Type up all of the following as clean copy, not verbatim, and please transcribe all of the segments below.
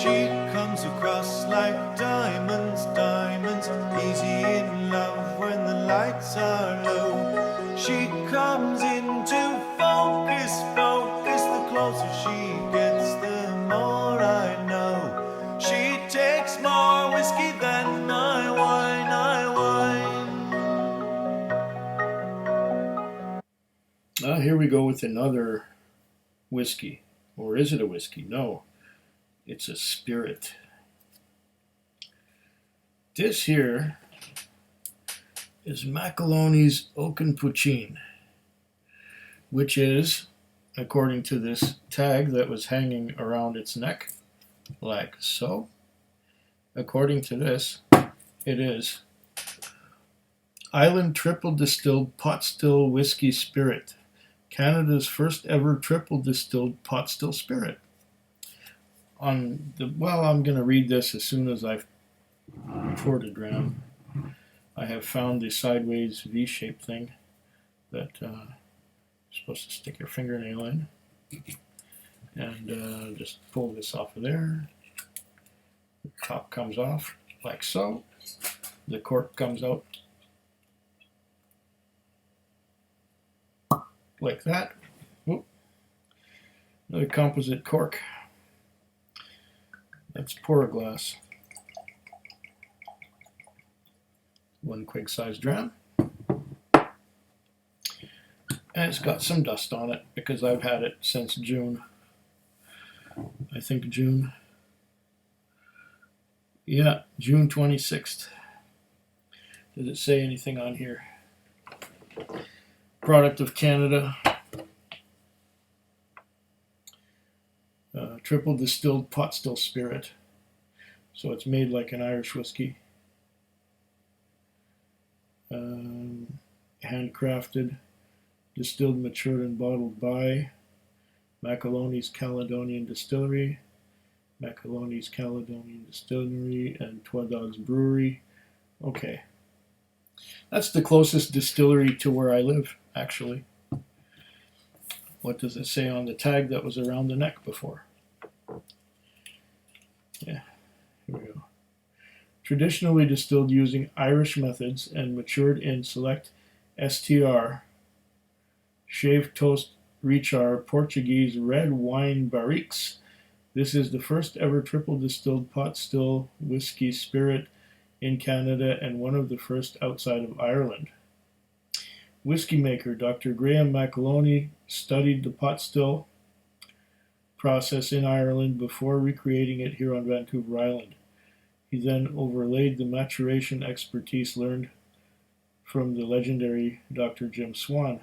She comes across like diamonds, diamonds, easy in love when the lights are low. She comes into focus, focus, the closer she gets, the more I know. She takes more whiskey than my wine, Here we go with another whiskey. Or is it a whiskey? No, it's a spirit. This here is Macaloney's Oaken Poitin, which is, according to this tag that was hanging around its neck, like so. According to this, it is Island Triple Distilled Pot Still Whiskey Spirit, Canada's first ever triple distilled pot still spirit. I'm going to read this as soon as I've poured a dram. I have found the sideways V-shaped thing that you're supposed to stick your fingernail in, and just pull this off of there. The top comes off like so. The cork comes out like that. Oop. Another composite cork. Let's pour a glass. One quick size dram. And it's got some dust on it because I've had it since June. I think June. Yeah, June 26th. Does it say anything on here? Product of Canada. Triple distilled pot still spirit. So it's made like an Irish whiskey. Handcrafted, distilled, matured, and bottled by Macaloney's Caledonian Distillery, Macaloney's Caledonian Distillery, and Twa Dogs Brewery. Okay. That's the closest distillery to where I live, actually. What does it say on the tag that was around the neck before? Yeah, here we go. Traditionally distilled using Irish methods and matured in select STR, shaved toast rechar Portuguese red wine barriques. This is the first ever triple distilled pot still whiskey spirit in Canada and one of the first outside of Ireland. Whiskey maker Dr. Graham Macaloney studied the pot still process in Ireland before recreating it here on Vancouver Island. He then overlaid the maturation expertise learned from the legendary Dr. Jim Swan.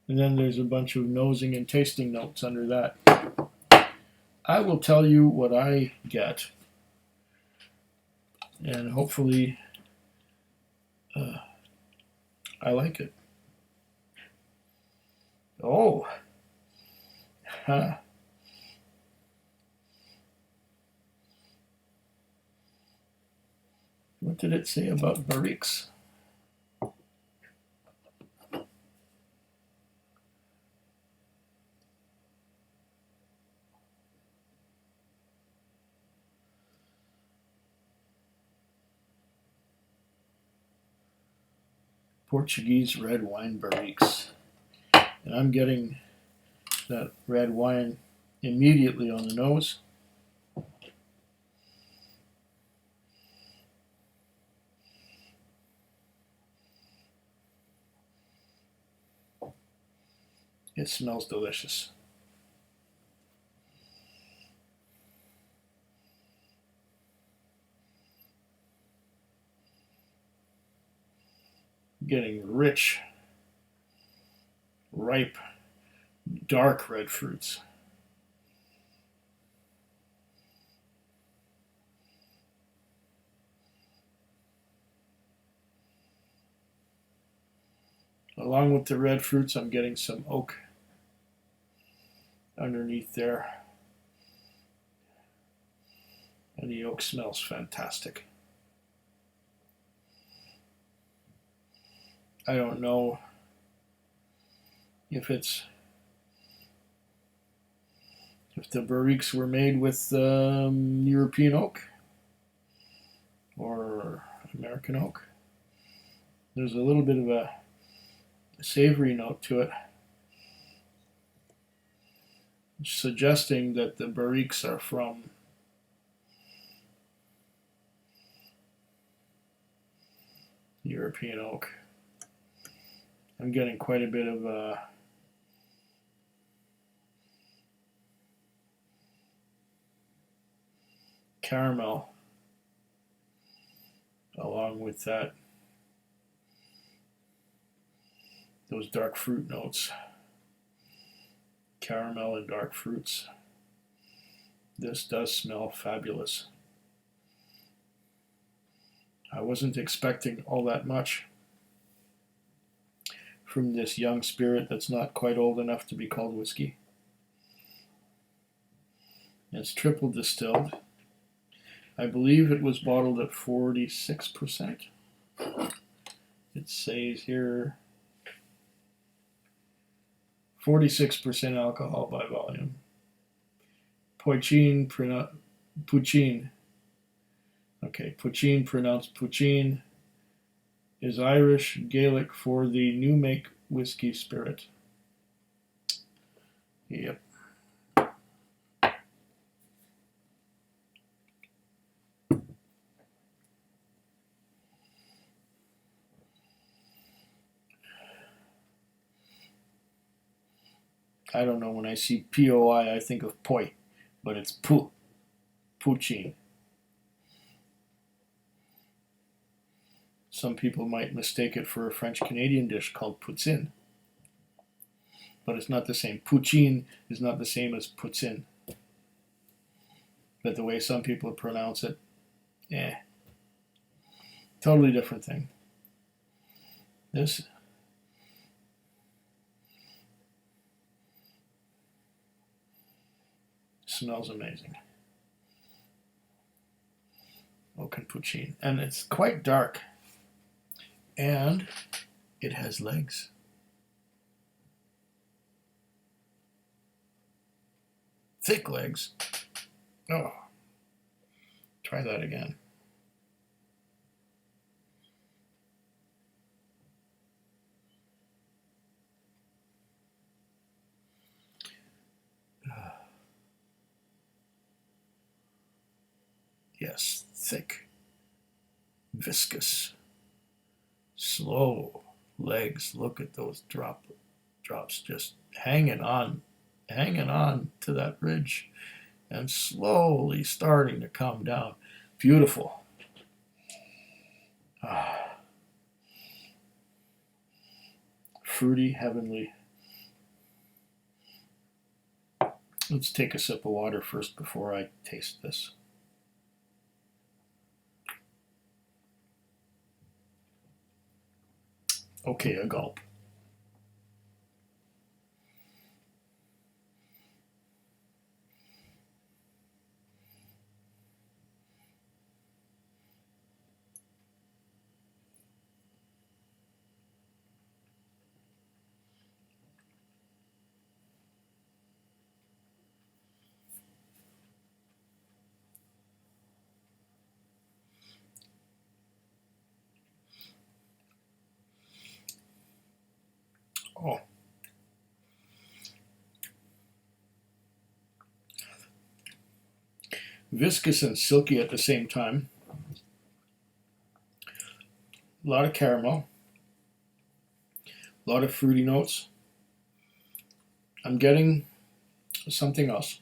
And then there's a bunch of nosing and tasting notes under that. I will tell you what I get, and hopefully I like it. Oh, huh. What did it say about barriques? Portuguese red wine barriques. And I'm getting that red wine immediately on the nose. It smells delicious. Getting rich, ripe, dark red fruits. Along with the red fruits, I'm getting some oak underneath there. And the oak smells fantastic. I don't know if it's if the barriques were made with European oak or American oak. There's a little bit of a savory note to it, suggesting that the barriques are from European oak. I'm getting quite a bit of caramel along with those dark fruit notes. Caramel and dark fruits. This does smell fabulous. I wasn't expecting all that much from this young spirit that's not quite old enough to be called whiskey. It's triple distilled. I believe it was bottled at 46%. It says here 46% alcohol by volume. Poitin, pronounced Poitin, is Irish Gaelic for the new make whiskey spirit. Yep. I don't know, when I see POI, I think of poi, but it's Poitin. Some people might mistake it for a French-Canadian dish called poutine, but it's not the same. Poitin is not the same as poutine. But the way some people pronounce it, totally different thing. This smells amazing. Oaken Poitin. And it's quite dark. And it has legs. Thick legs. Oh. Try that again. Yes, thick, viscous, slow legs. Look at those drops just hanging on to that ridge and slowly starting to come down. Beautiful. Fruity, heavenly. Let's take a sip of water first before I taste this. Okay, a gulp. Oh. Viscous and silky at the same time. A lot of caramel. A lot of fruity notes. I'm getting something else.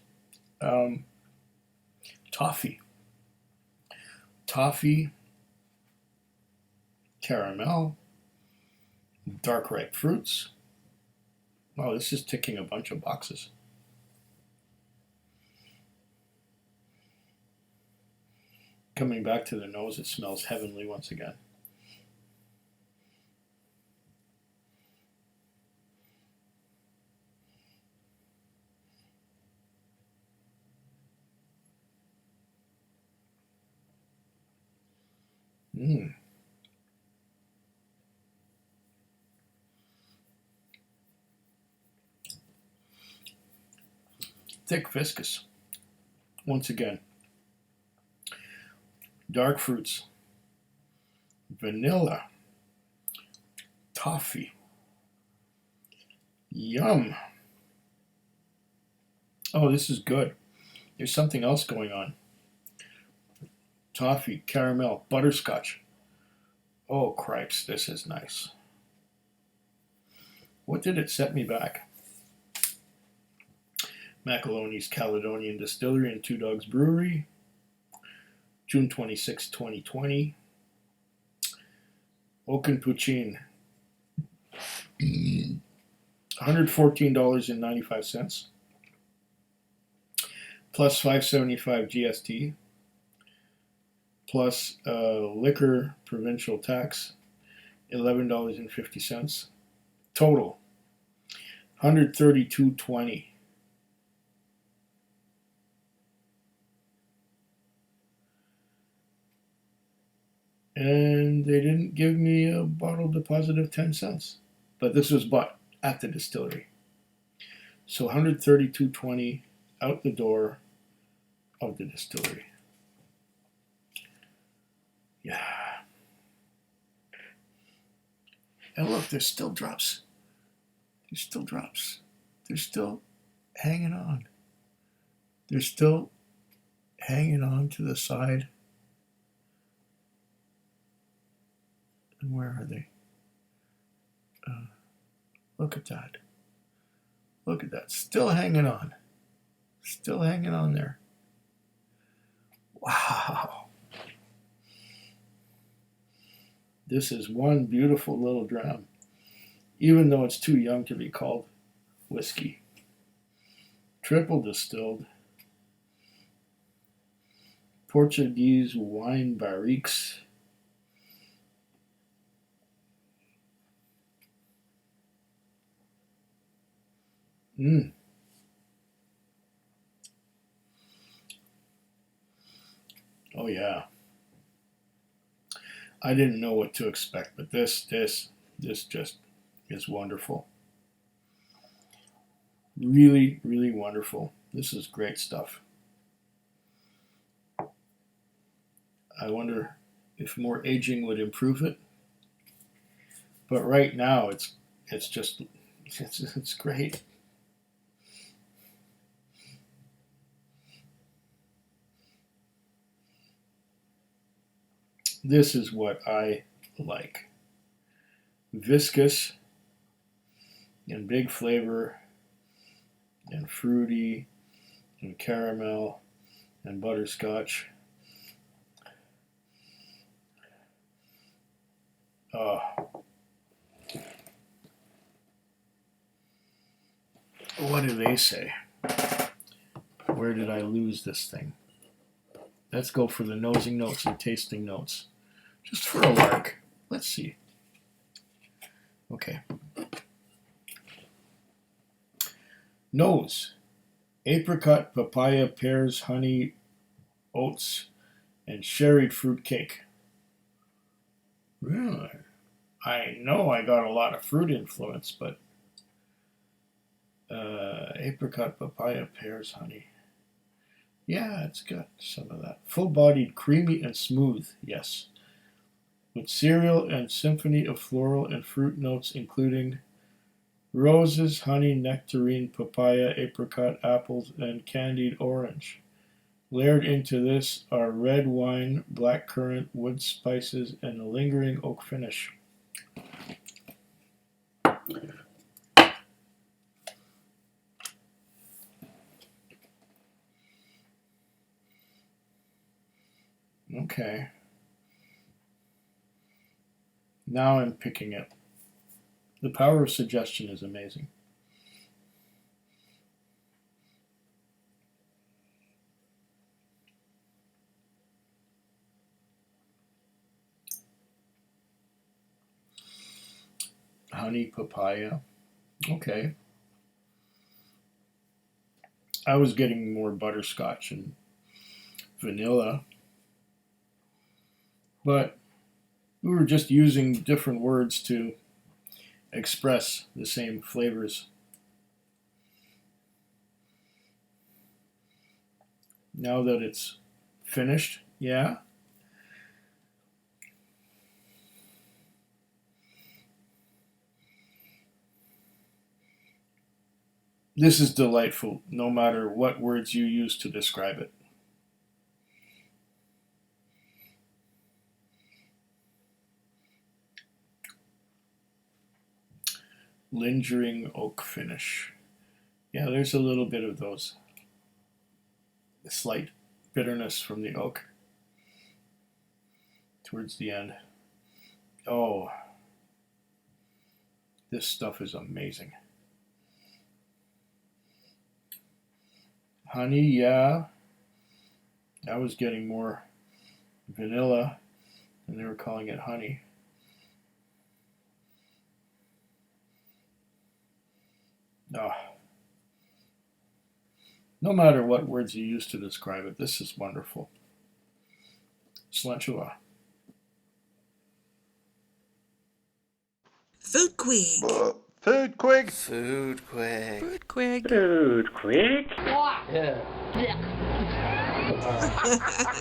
Toffee. Toffee, caramel, dark ripe fruits. Wow, this is ticking a bunch of boxes. Coming back to the nose, it smells heavenly once again. Thick, viscous. Once again. Dark fruits. Vanilla. Toffee. Yum. Oh, this is good. There's something else going on. Toffee, caramel, butterscotch. Oh, cripes, this is nice. What did it set me back? Macaloney's Caledonian Distillery and Two Dogs Brewery, June 26, 2020. Oaken Poitin, $114.95, plus $5.75 GST, plus liquor provincial tax, $11.50. Total, $132.20. And they didn't give me a bottle deposit of 10 cents. But this was bought at the distillery. So $132.20 out the door of the distillery. Yeah. And look, there's still drops. There's still drops. They're still hanging on. They're still hanging on to the side. And where are they? Look at that. Look at that. Still hanging on. Still hanging on there. Wow. This is one beautiful little dram, even though it's too young to be called whiskey. Triple distilled. Portuguese wine barriques. Oh yeah. I didn't know what to expect, but this just is wonderful. Really, really wonderful. This is great stuff. I wonder if more aging would improve it. But right now it's great. This is what I like. Viscous and big flavor and fruity and caramel and butterscotch. Oh. What do they say? Where did I lose this thing? Let's go for the nosing notes and tasting notes. Just for a lark. Let's see. Okay. Nose. Apricot, papaya, pears, honey, oats, and sherried fruit cake. Really? I know I got a lot of fruit influence, but apricot, papaya, pears, honey. Yeah, it's got some of that. Full-bodied, creamy, and smooth, yes. With cereal and symphony of floral and fruit notes including roses, honey, nectarine, papaya, apricot, apples, and candied orange. Layered into this are red wine, blackcurrant, wood spices, and a lingering oak finish. Okay. Now I'm picking it. The power of suggestion is amazing. Honey, papaya. Okay. I was getting more butterscotch and vanilla. But we were just using different words to express the same flavors. now that it's finished. Yeah. This is delightful, no matter what words you use to describe it. Lingering oak finish. Yeah, there's a little bit of those. A slight bitterness from the oak towards the end. Oh, this stuff is amazing. Honey, yeah. I was getting more vanilla, and they were calling it honey. Oh. No matter what words you use to describe it, this is wonderful. Slanchua. Food Quig. Food Quig. Food Quig. Food Quig. Food Quig. Yeah.